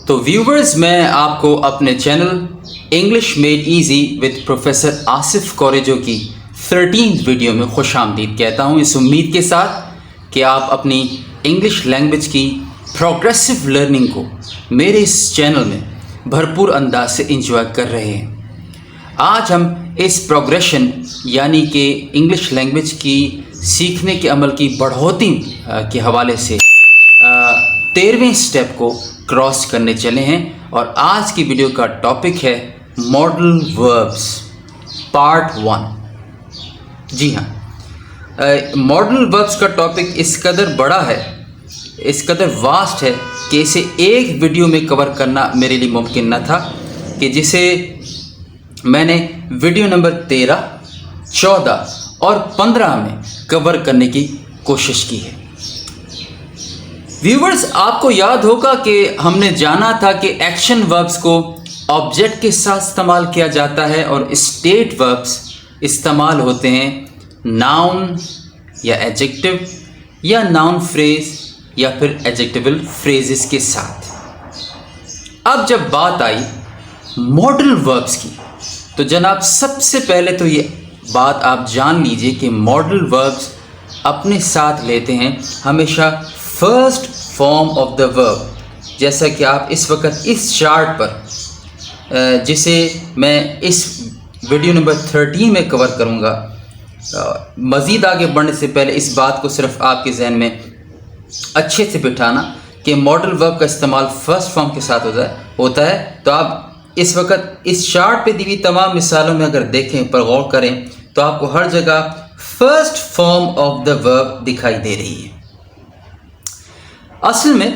تو ویورز، میں آپ کو اپنے channel English made easy with professor Asif Korejo کی 13th ویڈیو میں خوش آمدید کہتا ہوں، اس امید کے ساتھ کہ آپ اپنی انگلش لینگویج کی پروگریسو لرننگ کو میرے اس چینل میں بھرپور انداز سے انجوائے کر رہے ہیں۔ آج ہم اس پروگریشن یعنی کہ انگلش لینگویج کی سیکھنے کے عمل کی بڑھوتی کے حوالے سے 13ویں سٹیپ کو کراس کرنے چلے ہیں، اور آج کی ویڈیو کا ٹاپک ہے ماڈل وربس پارٹ 1۔ جی ہاں، ماڈل وربس کا ٹاپک اس قدر بڑا ہے، اس قدر واسٹ ہے کہ اسے ایک ویڈیو میں کور کرنا میرے لیے ممکن نہ تھا، کہ جسے میں نے ویڈیو نمبر 13، 14 اور 15 میں کور کرنے کی کوشش کی ہے۔ ویورز، آپ کو یاد ہوگا کہ ہم نے جانا تھا کہ ایکشن وربس کو آبجیکٹ کے ساتھ استعمال کیا جاتا ہے، اور اسٹیٹ وربس استعمال ہوتے ہیں ناؤن یا ایڈجیکٹو یا ناؤن فریز یا پھر ایڈجیکٹیول فریزز کے ساتھ۔ اب جب بات آئی ماڈل وربس کی، تو جناب سب سے پہلے تو یہ بات آپ جان لیجئے کہ ماڈل وربس اپنے ساتھ لیتے ہیں ہمیشہ فرسٹ فارم آف دا ورب، جیسا کہ آپ اس وقت اس چارٹ پر جسے میں اس ویڈیو نمبر 13 میں کور کروں گا۔ مزید آگے بڑھنے سے پہلے اس بات کو صرف آپ کے ذہن میں اچھے سے بٹھانا کہ ماڈل ورب کا استعمال فرسٹ فارم کے ساتھ ہوتا ہے، تو آپ اس وقت اس چارٹ پہ دی ہوئی تمام مثالوں میں اگر دیکھیں، پر غور کریں، تو آپ کو ہر جگہ فرسٹ فارم آف دا ورب دکھائی دے رہی ہے۔ اصل میں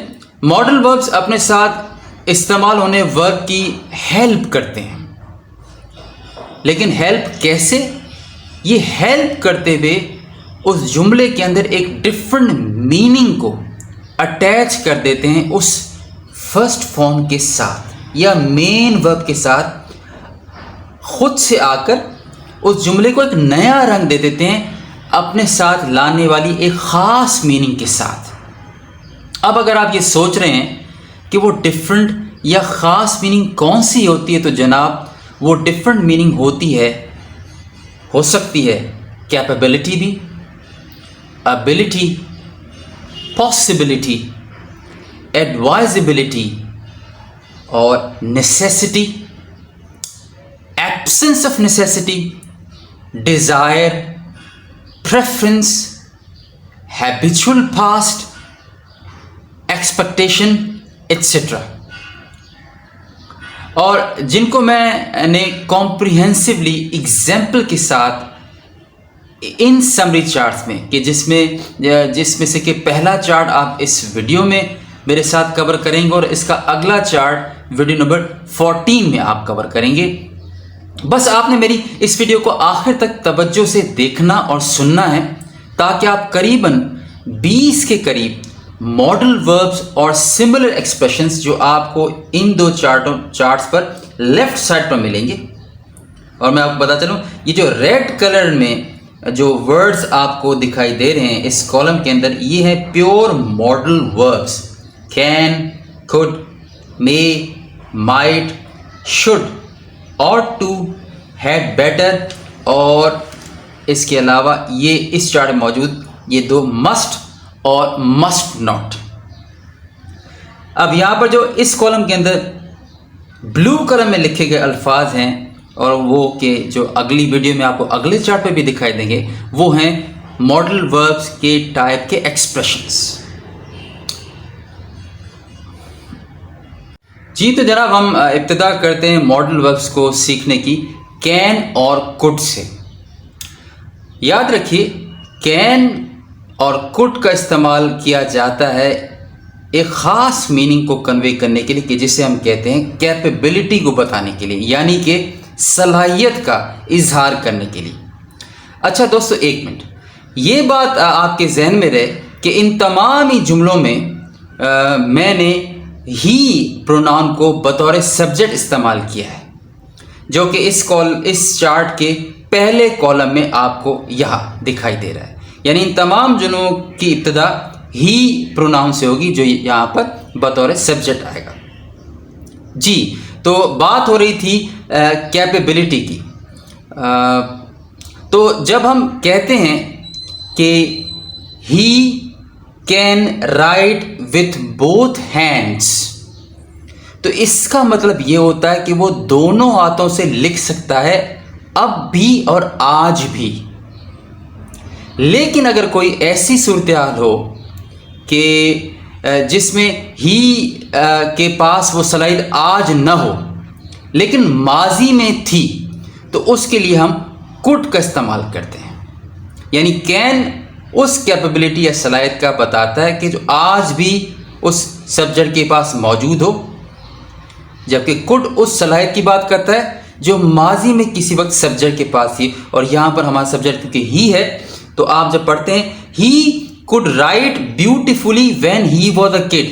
ماڈل وربس اپنے ساتھ استعمال ہونے ورب کی ہیلپ کرتے ہیں، لیکن ہیلپ کیسے؟ یہ ہیلپ کرتے ہوئے اس جملے کے اندر ایک ڈفرنٹ میننگ کو اٹیچ کر دیتے ہیں اس فرسٹ فارم کے ساتھ یا مین ورب کے ساتھ، خود سے آ کر اس جملے کو ایک نیا رنگ دے دیتے ہیں اپنے ساتھ لانے والی ایک خاص میننگ کے ساتھ۔ اب اگر آپ یہ سوچ رہے ہیں کہ وہ ڈفرنٹ یا خاص میننگ کون سی ہوتی ہے، تو جناب وہ ڈفرنٹ میننگ ہو سکتی ہے کیپیبلٹی بھی، ابیلٹی، پاسبلٹی، ایڈوائزبلٹی اور necessity, absence of necessity, Dzire, preference, habitual past, expectation etcetera, اور جن کو میں نے کمپریہنسولی ایگزامپل کے ساتھ ان سمری چارٹس میں، کہ جس میں سے کہ پہلا چارٹ آپ اس ویڈیو میں میرے ساتھ کور کریں گے، اور اس کا اگلا چارٹ ویڈیو نمبر 14 میں آپ کور کریں گے۔ بس آپ نے میری اس ویڈیو کو آخر تک توجہ سے دیکھنا اور سننا ہے، تاکہ آپ قریباً 20 کے قریب ماڈل وربس اور سملر ایکسپریشنز جو آپ کو ان دو چارٹس پر لیفٹ سائڈ پر ملیں گے۔ اور میں آپ کو بتا چلوں، یہ جو ریڈ کلر میں جو ورڈز آپ کو دکھائی دے رہے ہیں اس کالم کے اندر، یہ ہے pure model verbs: can, could، may، might، should، ought to، had better، اور اس کے علاوہ یہ اس چارٹ میں موجود یہ دو must اور must not۔ اب یہاں پر جو اس کالم کے اندر بلو کلر میں لکھے گئے الفاظ ہیں، اور وہ کہ جو اگلی ویڈیو میں آپ کو اگلے چارٹ پہ بھی دکھائی دیں گے، وہ ہیں ماڈل وربس کے ٹائپ کے ایکسپریشنز۔ جی تو جناب، ہم ابتدا کرتے ہیں ماڈل وربس کو سیکھنے کی کین اور could سے۔ یاد رکھیے، کین اور could کا استعمال کیا جاتا ہے ایک خاص میننگ کو کنوے کرنے کے لیے، کہ جسے ہم کہتے ہیں کیپیبلٹی کو بتانے کے لیے، یعنی کہ صلاحیت کا اظہار کرنے کے لیے۔ اچھا دوستو، ایک منٹ، یہ بات آپ کے ذہن میں رہے کہ ان تمام ہی جملوں میں میں نے ہی پروناؤن کو بطور سبجیکٹ استعمال کیا ہے، جو کہ اس چارٹ کے پہلے کالم میں آپ کو یہاں دکھائی دے رہا ہے۔ یعنی ان تمام جملوں کی ابتدا ہی پروناؤن سے ہوگی، جو یہاں پر بطور سبجیکٹ آئے گا۔ جی تو بات ہو رہی تھی کیپیبلٹی کی. تو جب ہم کہتے ہیں کہ he can write with both hands تو اس کا مطلب یہ ہوتا ہے کہ وہ دونوں ہاتھوں سے لکھ سکتا ہے اب بھی اور آج بھی. لیکن اگر کوئی ایسی صورتحال ہو کہ جس میں ہی کے پاس وہ صلاحیت آج نہ ہو لیکن ماضی میں تھی تو اس کے لیے ہم کڈ کا استعمال کرتے ہیں. یعنی کین اس کیپیبلٹی یا صلاحیت کا بتاتا ہے کہ جو آج بھی اس سبجیکٹ کے پاس موجود ہو، جبکہ کڈ اس صلاحیت کی بات کرتا ہے جو ماضی میں کسی وقت سبجیکٹ کے پاس تھی. اور یہاں پر ہمارا سبجیکٹ کیونکہ ہی ہے تو آپ جب پڑھتے ہیں ہی could write beautifully when he was a kid.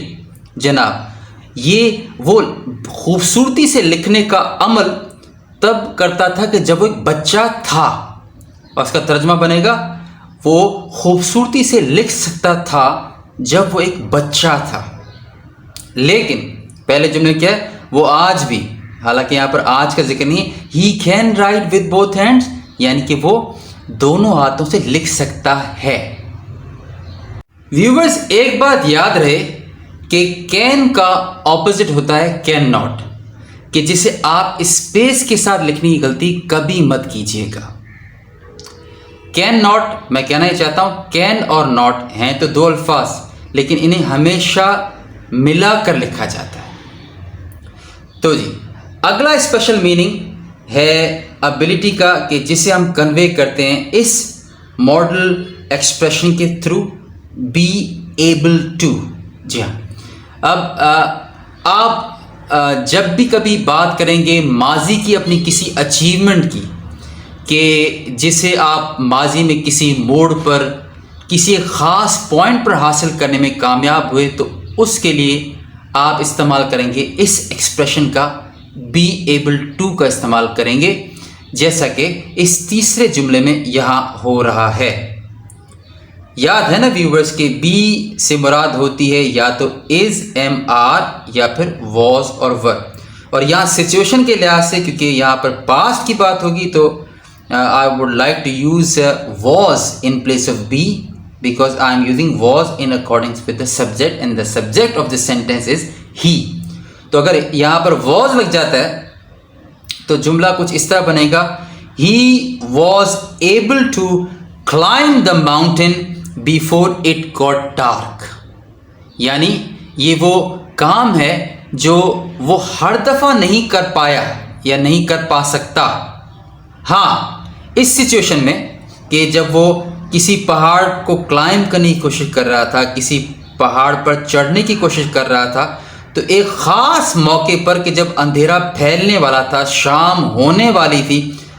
جناب یہ وہ خوبصورتی سے لکھنے کا عمل تب کرتا تھا کہ جب وہ ایک بچہ تھا. اور اس کا ترجمہ بنے گا وہ خوبصورتی سے لکھ سکتا تھا جب وہ ایک بچہ تھا. لیکن پہلے جملے کیا ہے؟ وہ آج بھی، حالانکہ یہاں پر آج کا ذکر نہیں ہے. He can write with both hands یعنی کہ وہ دونوں ہاتھوں سے لکھ سکتا ہے. ویورز ایک بات یاد رہے کہ کین کا اپوزٹ ہوتا ہے کین ناٹ، کہ جسے آپ اسپیس کے ساتھ لکھنے کی غلطی کبھی مت کیجیے گا. کین ناٹ میں کہنا یہ چاہتا ہوں کین اور ناٹ ہیں تو دو الفاظ لیکن انہیں ہمیشہ ملا کر لکھا جاتا ہے. تو جی اگلا اسپیشل میننگ ہے ابیلٹی کا کہ جسے ہم کنوے کرتے ہیں اس ماڈل ایکسپریشن کے تھرو بی ایبل ٹو. جی ہاں، اب آپ جب بھی کبھی بات کریں گے ماضی کی اپنی کسی اچیومنٹ کی کہ جسے آپ ماضی میں کسی موڑ پر کسی خاص پوائنٹ پر حاصل کرنے میں کامیاب ہوئے تو اس کے لیے آپ استعمال کریں گے اس ایکسپریشن کا بی ایبل ٹو کا استعمال کریں گے، جیسا کہ اس تیسرے جملے میں یہاں ہو رہا ہے. یاد ہے نا ویورز کہ بی سے مراد ہوتی ہے یا تو از ایم آر یا پھر واز اور ور. اور یہاں سچویشن کے لحاظ سے کیونکہ یہاں پر پاسٹ کی بات ہوگی تو I would like to use was in place of be because I am using was in accordance with the subject and the subject of the sentence is he. تو اگر یہاں پر was لگ جاتا ہے تو جملہ کچھ اس طرح بنے گا he was able to climb the mountain before it got dark. یعنی یہ وہ کام ہے جو وہ ہر دفعہ نہیں کر پایا یا نہیں کر پا سکتا. ہاں اس سچویشن میں کہ جب وہ کسی پہاڑ کو کلائم کرنے کی کوشش کر رہا تھا، کسی پہاڑ پر چڑھنے کی کوشش کر رہا تھا تو ایک خاص موقع پر کہ جب اندھیرا پھیلنے والا تھا، شام ہونے والی تھی،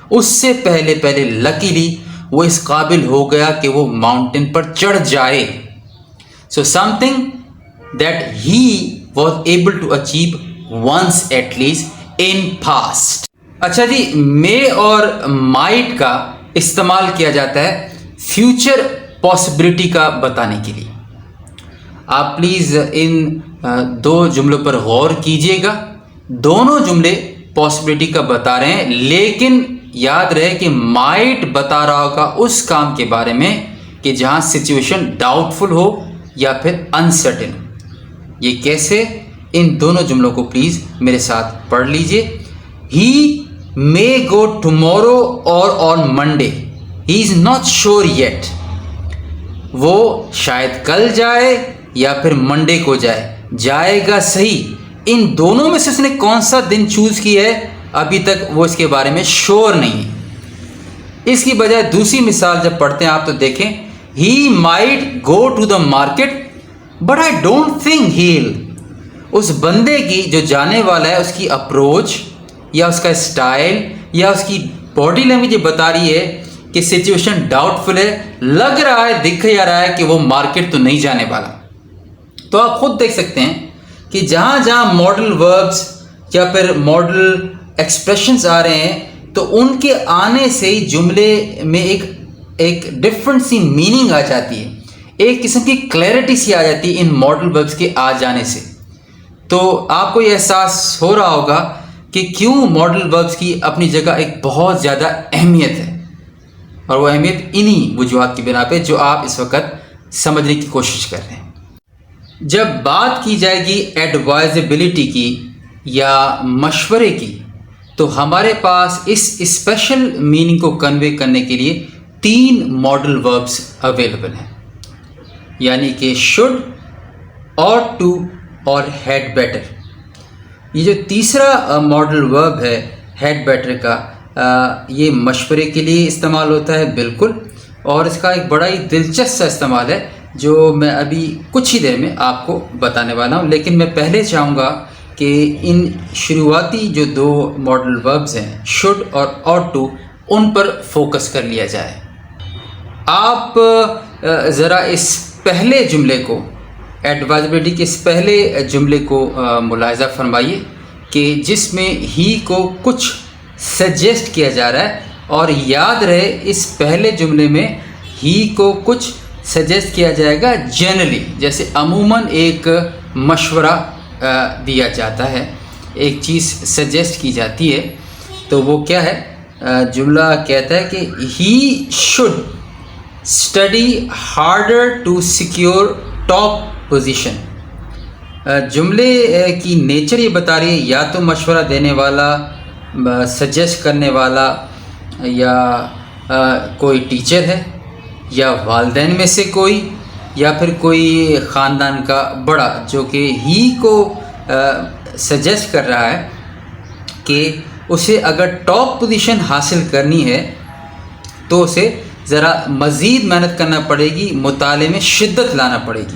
اس سے پہلے لکیلی وہ اس قابل ہو گیا کہ وہ ماؤنٹین پر چڑھ جائے. So something that he was able to achieve once at least in past. اچھا جی، مے اور مائٹ کا استعمال کیا جاتا ہے فیوچر پاسبلٹی کا بتانے کے لیے. آپ پلیز ان دو جملوں پر غور کیجئے گا. دونوں جملے پاسبلٹی کا بتا رہے ہیں لیکن یاد رہے کہ مائٹ بتا رہا ہوگا اس کام کے بارے میں کہ جہاں سچویشن ڈاؤٹ فل ہو یا پھر انسرٹن. یہ کیسے؟ ان دونوں جملوں کو پلیز میرے ساتھ پڑھ لیجئے. ہی مے گو ٹمورو اور on Monday. He is not sure yet. وہ شاید کل جائے یا پھر منڈے کو جائے گا صحیح. ان دونوں میں سے اس نے کون سا دن چوز کی ہے ابھی تک وہ اس کے بارے میں شور نہیں ہے. اس کی بجائے دوسری مثال جب پڑھتے ہیں آپ تو دیکھیں he might go to the market but I don't think he'll. اس بندے کی جو جانے والا ہے اس کی اپروچ یا اس کا اسٹائل یا اس کی باڈی لینگویج یہ بتا رہی ہے کہ سچویشن ڈاؤٹ فل ہے، لگ رہا ہے، دکھ جا رہا ہے کہ وہ مارکیٹ تو نہیں جانے والا. تو آپ خود دیکھ سکتے ہیں کہ جہاں جہاں ماڈل وربز یا پھر ماڈل ایکسپریشنز آ رہے ہیں تو ان کے آنے سے ہی جملے میں ایک ڈفرنٹ سی میننگ آ جاتی ہے، ایک قسم کی کلیئرٹی سی آ جاتی ہے ان ماڈل وربز کے آ جانے سے. تو آپ کو یہ احساس ہو رہا ہوگا کہ کیوں ماڈل وربس کی اپنی جگہ ایک بہت زیادہ اہمیت ہے، اور وہ اہمیت انہی وجوہات کی بنا پہ جو آپ اس وقت سمجھنے کی کوشش کر رہے ہیں۔ جب بات کی جائے گی ایڈوائزیبلٹی کی یا مشورے کی، تو ہمارے پاس اس اسپیشل میننگ کو کنوے کرنے کے لیے 3 ماڈل وربس اویلیبل ہیں، یعنی کہ شوڈ، ought to اور had better۔ یہ جو تیسرا ماڈل ورب ہے had better کا، یہ مشورے کے لیے استعمال ہوتا ہے بالکل، اور اس کا ایک بڑا ہی دلچسپ استعمال ہے جو میں ابھی کچھ ہی دیر میں آپ کو بتانے والا ہوں۔ لیکن میں پہلے چاہوں گا کہ ان شروعاتی جو 2 ماڈل وربز ہیں should اور ought to، in per focus کر لیا جائے۔ آپ ذرا اس پہلے جملے کو، ایڈوائزبلٹی کے اس پہلے جملے کو ملاحظہ فرمائیے کہ جس میں ہی کو کچھ سجیسٹ کیا جا رہا ہے، اور یاد رہے اس پہلے جملے میں ہی کو کچھ سجیسٹ کیا جائے گا جنرلی، جیسے عموماً ایک مشورہ دیا جاتا ہے، ایک چیز سجیسٹ کی جاتی ہے، تو وہ کیا ہے؟ جملہ کہتا ہے کہ he should study harder to secure top position. جملے کی نیچر یہ بتا رہی ہے یا تو مشورہ دینے والا، سجیسٹ کرنے والا، یا کوئی ٹیچر ہے، یا والدین میں سے کوئی، یا پھر کوئی خاندان کا بڑا، جو کہ ہی کو سجیسٹ کر رہا ہے کہ اسے اگر ٹاپ پوزیشن حاصل کرنی ہے تو اسے ذرا مزید محنت کرنا پڑے گی، مطالعے میں شدت لانا پڑے گی۔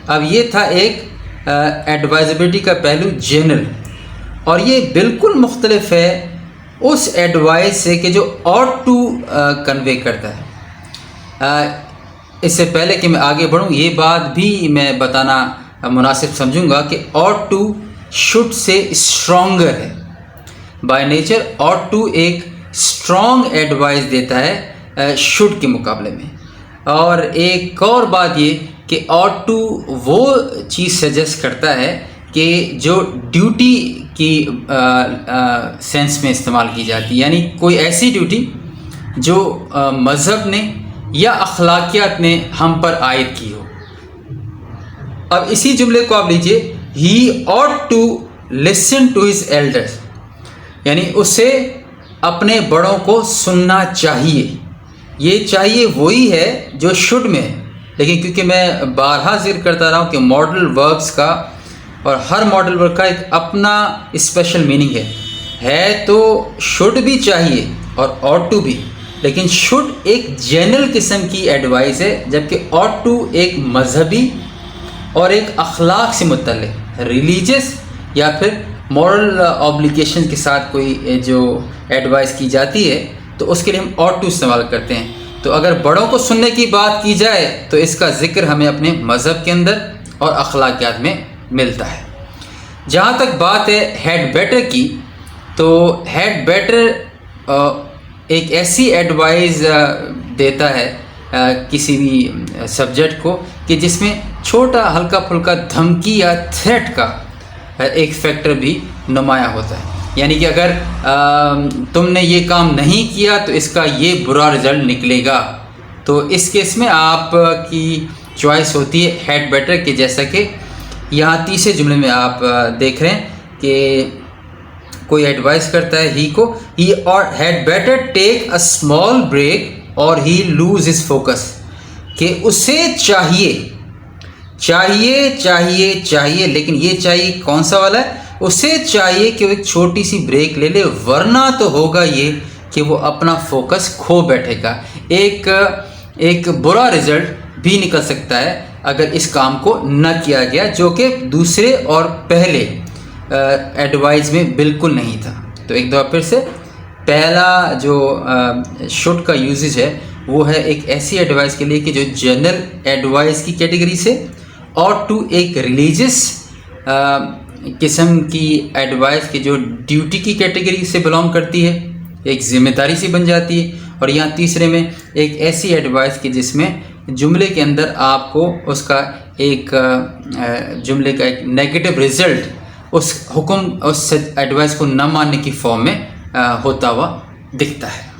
اب یہ تھا ایک ایڈوائزبلٹی کا پہلو جنرل، اور یہ بالکل مختلف ہے اس ایڈوائز سے کہ جو ought to کنوے کرتا ہے۔ اس سے پہلے کہ میں آگے بڑھوں، یہ بات بھی میں بتانا مناسب سمجھوں گا کہ ought to should سے اسٹرانگر ہے۔ بائی نیچر ought to ایک اسٹرانگ ایڈوائز دیتا ہے should کے مقابلے میں۔ اور ایک اور بات یہ کہ ought to وہ چیز سجیسٹ کرتا ہے کہ جو ڈیوٹی کی سینس میں استعمال کی جاتی ہے، یعنی کوئی ایسی ڈیوٹی جو مذہب نے یا اخلاقیات نے ہم پر عائد کی ہو۔ اب اسی جملے کو آپ لیجئے، he ought to listen to his elders، یعنی اسے اپنے بڑوں کو سننا چاہیے۔ یہ چاہیے وہی ہے جو شوڈ میں ہے، لیکن کیونکہ میں بارہا ذکر کرتا رہا ہوں کہ ماڈل وربس کا اور ہر ماڈل ورب کا ایک اپنا اسپیشل میننگ ہے تو شوڈ بھی چاہیے اور ought to بھی، لیکن شوڈ ایک جنرل قسم کی ایڈوائز ہے، جبکہ ought to ایک مذہبی اور ایک اخلاق سے متعلق ریلیجس یا پھر مورل اوبلیگیشن کے ساتھ کوئی جو ایڈوائز کی جاتی ہے تو اس کے لیے ہم ought to استعمال کرتے ہیں۔ تو اگر بڑوں کو سننے کی بات کی جائے تو اس کا ذکر ہمیں اپنے مذہب کے اندر اور اخلاقیات میں ملتا ہے۔ جہاں تک بات ہے had better کی، تو had better ایک ایسی ایڈوائز دیتا ہے کسی بھی سبجیکٹ کو کہ جس میں چھوٹا ہلکا پھلکا دھمکی یا تھریٹ کا ایک فیکٹر بھی نمایاں ہوتا ہے، یعنی کہ اگر تم نے یہ کام نہیں کیا تو اس کا یہ برا رزلٹ نکلے گا، تو اس کیس میں آپ کی چوائس ہوتی ہے had better کے، جیسا کہ یہاں تیسرے جملے میں آپ دیکھ رہے ہیں کہ کوئی ایڈوائز کرتا ہے ہی کو، he had better take a small break or he lose his focus، کہ اسے چاہیے، لیکن یہ چاہیے کون سا والا ہے؟ اسے چاہیے کہ وہ ایک چھوٹی سی بریک لے لے، ورنہ تو ہوگا یہ کہ وہ اپنا فوکس کھو بیٹھے گا، ایک برا رزلٹ بھی نکل سکتا ہے اگر اس کام کو نہ کیا گیا، جو کہ دوسرے اور پہلے ایڈوائز میں بالکل نہیں تھا۔ تو ایک دفعہ پھر سے پہلا جو شوڈ کا یوزج ہے وہ ہے ایک ایسی ایڈوائز کے لیے کہ جو جنرل ایڈوائز کی کیٹیگری سے، ought to ایک ریلیجس قسم کی ایڈوائز کی جو ڈیوٹی کی کیٹیگری سے بلانگ کرتی ہے، ایک ذمہ داری سی بن جاتی ہے، اور یہاں تیسرے میں ایک ایسی ایڈوائز کی جس میں جملے کے اندر آپ کو اس کا ایک جملے کا ایک نیگیٹو رزلٹ اس حکم اس ایڈوائس کو نہ ماننے کی فارم میں ہوتا ہوا دکھتا ہے.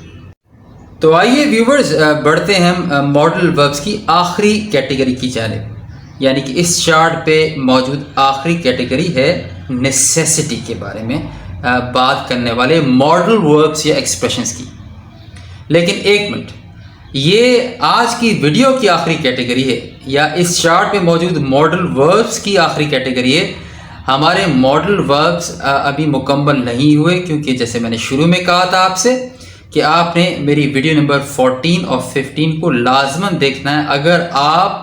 تو آئیے ویورز بڑھتے ہیں ہم ماڈل وربس کی آخری کیٹیگری کی جانب. یعنی کہ اس چارٹ پہ موجود آخری کیٹیگری ہے نیسیسٹی کے بارے میں بات کرنے والے ماڈل وربس یا ایکسپریشنز کی. لیکن ایک منٹ، یہ آج کی ویڈیو کی آخری کیٹیگری ہے یا اس چارٹ پہ موجود ماڈل وربس کی آخری کیٹیگری ہے. ہمارے ماڈل وربس ابھی مکمل نہیں ہوئے، کیونکہ جیسے میں نے شروع میں کہا تھا آپ سے کہ آپ نے میری ویڈیو نمبر 14 اور 15 کو لازماً دیکھنا ہے اگر آپ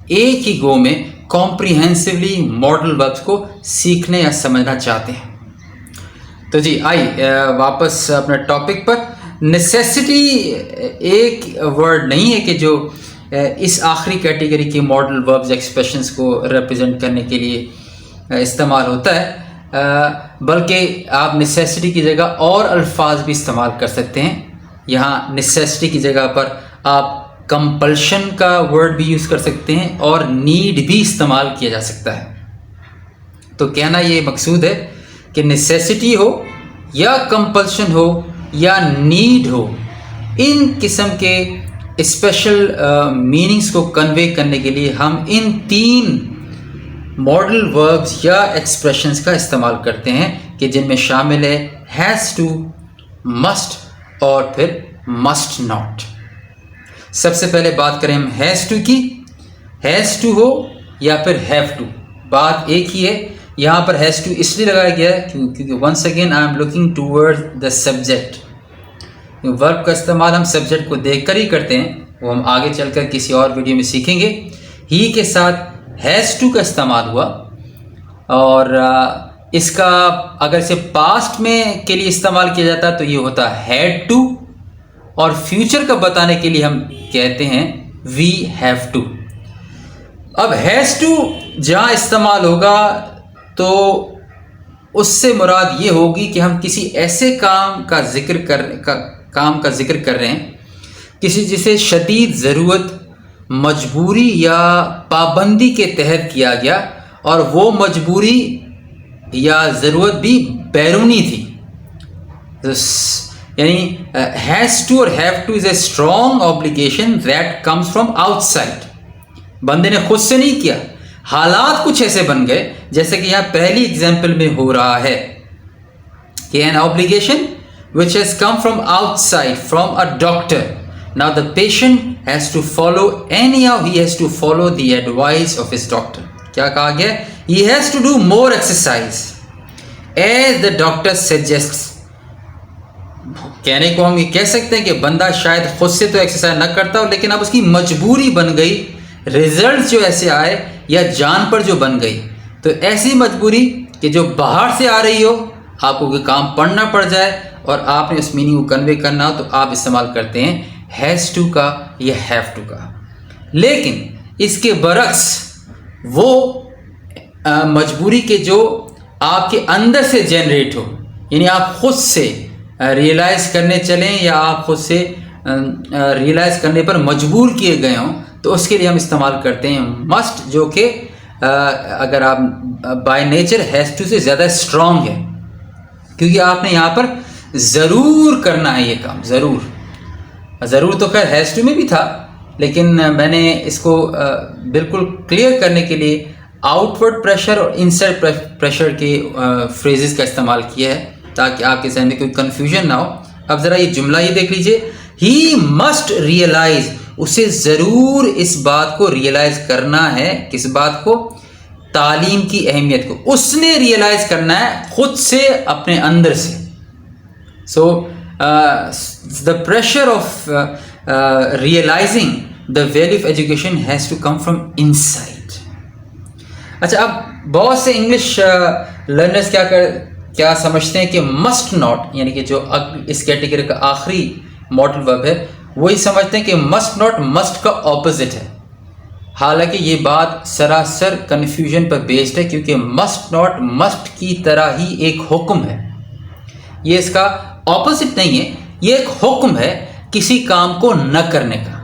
ایک ہی گو میں کمپریہنسولی ماڈل وربس کو سیکھنے یا سمجھنا چاہتے ہیں. تو جی آئیے واپس اپنے ٹاپک پر. نیسیسٹی ایک ورڈ نہیں ہے کہ جو اس آخری کیٹیگری کے ماڈل وربز ایکسپریشنز کو ریپرزینٹ کرنے کے لیے استعمال ہوتا ہے، بلکہ آپ نیسیسٹی کی جگہ اور الفاظ بھی استعمال کر سکتے ہیں. یہاں نیسیسٹی کی جگہ پر آپ کمپلشن کا ورڈ بھی یوز کر سکتے ہیں اور نیڈ بھی استعمال کیا جا سکتا ہے. تو کہنا یہ مقصود ہے کہ نیسیسٹی ہو یا کمپلشن ہو یا نیڈ ہو، ان قسم کے اسپیشل میننگز کو کنوے کرنے کے لیے ہم ان 3 ماڈل وربز یا ایکسپریشنز کا استعمال کرتے ہیں کہ جن میں شامل ہے ہیز ٹو، مسٹ اور پھر مسٹ ناٹ. سب سے پہلے بات کریں ہم ہیز ٹو کی. ہیز ٹو ہو یا پھر ہیو ٹو، بات ایک ہی ہے. یہاں پر ہیز ٹو اس لیے لگایا گیا ہے کیونکہ once again I am looking toward the subject. Verb کا استعمال ہم سبجیکٹ کو دیکھ کر ہی کرتے ہیں، وہ ہم آگے چل کر کسی اور ویڈیو میں سیکھیں گے. ہی کے ساتھ ہیز ٹو کا استعمال ہوا، اور اس کا اگر اسے پاسٹ میں کے لیے استعمال کیا جاتا تو یہ ہوتا ہیڈ ٹو، اور فیوچر کا بتانے کے لیے ہم کہتے ہیں وی ہیو ٹو. اب ہیز ٹو جہاں استعمال ہوگا تو اس سے مراد یہ ہوگی کہ ہم کسی ایسے کام کا ذکر کر رہے ہیں، کسی جسے شدید ضرورت، مجبوری یا پابندی کے تحت کیا گیا، اور وہ مجبوری یا ضرورت بھی بیرونی تھی. یعنی ہیز ٹو اور have two is a strong obligation that comes from outside. بندے نے خود سے نہیں کیا، حالات کچھ ایسے بن گئے جیسے کہ یہاں پہلی ایگزامپل میں ہو رہا ہے کہ an obligation which has come from outside, from a doctor. Now the patient has to follow, anyhow he has to follow the advice of his doctor. کیا کہا گیا؟ He has to do more exercise as the doctor suggests. کہنے کو ہم یہ کہہ سکتے ہیں کہ بندہ شاید خود سے تو ایکسرسائز نہ کرتا ہو، لیکن اب اس کی مجبوری بن گئی، ریزلٹ جو ایسے آئے یا جان پر جو بن گئی. تو ایسی مجبوری کہ جو باہر سے آ رہی ہو، آپ کو کوئی کام پڑھنا پڑ جائے اور آپ نے اس میننگ کو کنوے کرنا ہو، تو آپ استعمال کرتے ہیں ہیز ٹو کا یا ہیو ٹو کا. لیکن اس کے برعکس وہ مجبوری کے جو آپ کے اندر سے جنریٹ ہو، یعنی آپ خود سے ریئلائز کرنے چلیں یا آپ خود سے ریئلائز کرنے پر مجبور کیے گئے ہوں، تو اس کے لیے ہم استعمال کرتے ہیں مسٹ، جو کہ اگر آپ بائی نیچر ہیز ٹو سے زیادہ اسٹرانگ ہے، کیونکہ آپ نے یہاں پر ضرور کرنا ہے یہ کام. ضرور تو خیر ہیز ٹو میں بھی تھا، لیکن میں نے اس کو بالکل کلیئر کرنے کے لیے آؤٹ ورڈ پریشر اور انسائڈ پریشر کے فریزز کا استعمال کیا ہے تاکہ آپ کے ذہن میں کوئی کنفیوژن نہ ہو. اب ذرا یہ جملہ یہ دیکھ لیجئے، ہی مسٹ ریئلائز، اسے ضرور اس بات کو ریئلائز کرنا ہے. کس بات کو؟ تعلیم کی اہمیت کو. اس نے ریئلائز کرنا ہے خود سے، اپنے اندر سے. So the pressure of realising the value of education has to come from inside. اچھا، اب بہت سے انگلش لرنرز کیا سمجھتے ہیں کہ مسٹ ناٹ، یعنی کہ جو اس کیٹیگری کا آخری ماڈل ورب ہے، وہی سمجھتے ہیں کہ مسٹ ناٹ مسٹ کا اپوزٹ ہے. حالانکہ یہ بات سراسر کنفیوژن پر بیسڈ ہے، کیونکہ مسٹ ناٹ مسٹ کی طرح ہی ایک حکم ہے. یہ اس کا اپوزٹ نہیں ہے، یہ ایک حکم ہے کسی کام کو نہ کرنے کا.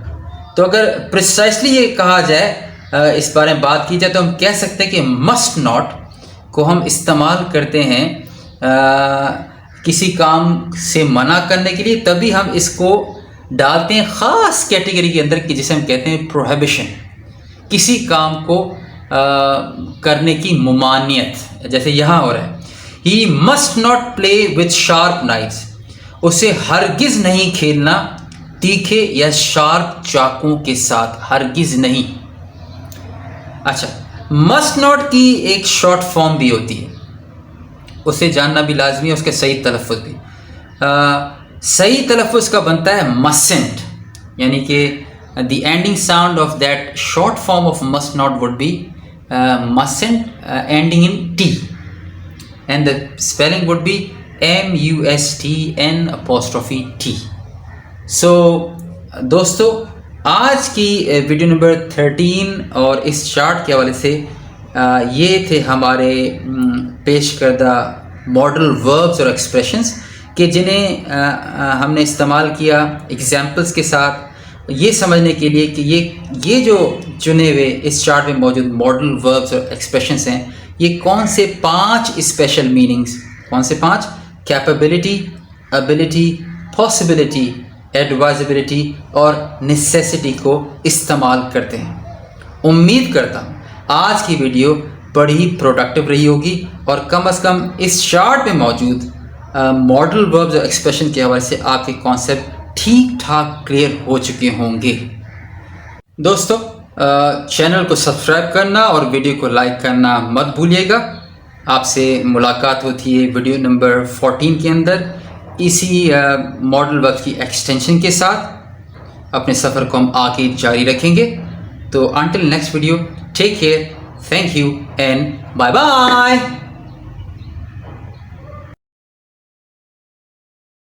تو اگر پریسائسلی یہ کہا جائے، اس بارے میں بات کی جائے، تو ہم کہہ سکتے ہیں کہ مسٹ ناٹ کو ہم استعمال کرتے ہیں کسی کام سے منع کرنے کے لیے، تبھی ہم اس کو ڈالتے ہیں خاص کیٹیگری کے اندر کہ جسے ہم کہتے ہیں پروہیبیشن، کسی کام کو کرنے کی ممانعت. جیسے یہاں ہو رہا ہے he must not play with sharp knives, اسے ہرگز نہیں کھیلنا تیکھے یا شارپ چاقوں کے ساتھ، ہرگز نہیں. اچھا، مسٹ ناٹ کی ایک شارٹ فارم بھی ہوتی ہے، اسے جاننا بھی لازمی ہے، اس کے صحیح تلفظ بھی. صحیح تلفظ کا بنتا ہے مسنٹ، یعنی کہ the ending sound of that short form of must not would be mustn't ending in T, and the spelling would be MUSTN''T. So دوستو، آج کی ویڈیو نمبر 13 اور اس چارٹ کے حوالے سے یہ تھے ہمارے پیش کردہ ماڈل وربز اور ایکسپریشنز کہ جنہیں ہم نے استعمال کیا ایگزامپلس کے ساتھ، یہ سمجھنے کے لیے کہ یہ جو چنے ہوئے اس چارٹ میں موجود ماڈل وربز اور ایکسپریشنز ہیں، یہ کون سے 5 اسپیشل میننگز، کون سے 5؟ کیپیبلٹی، ابیلٹی، پاسبلٹی، ایڈوائزبلٹی اور نیسیسٹی کو استعمال کرتے ہیں. امید کرتا ہوں آج کی ویڈیو بڑی پروڈکٹیو رہی ہوگی اور کم از کم اس چارٹ میں موجود ماڈل وربز اور ایکسپریشن کے حوالے سے آپ کے کانسیپٹ ٹھیک ٹھاک کلیئر ہو چکے ہوں گے. دوستو، چینل کو سبسکرائب کرنا اور ویڈیو کو لائک کرنا مت بھولیے گا. آپ سے ملاقات ہوتی ہے ویڈیو نمبر 14 کے اندر اسی ماڈل ورب کی ایکسٹینشن کے ساتھ. اپنے سفر کو ہم آگے جاری رکھیں گے. تو until next video, take care, thank you and bye bye.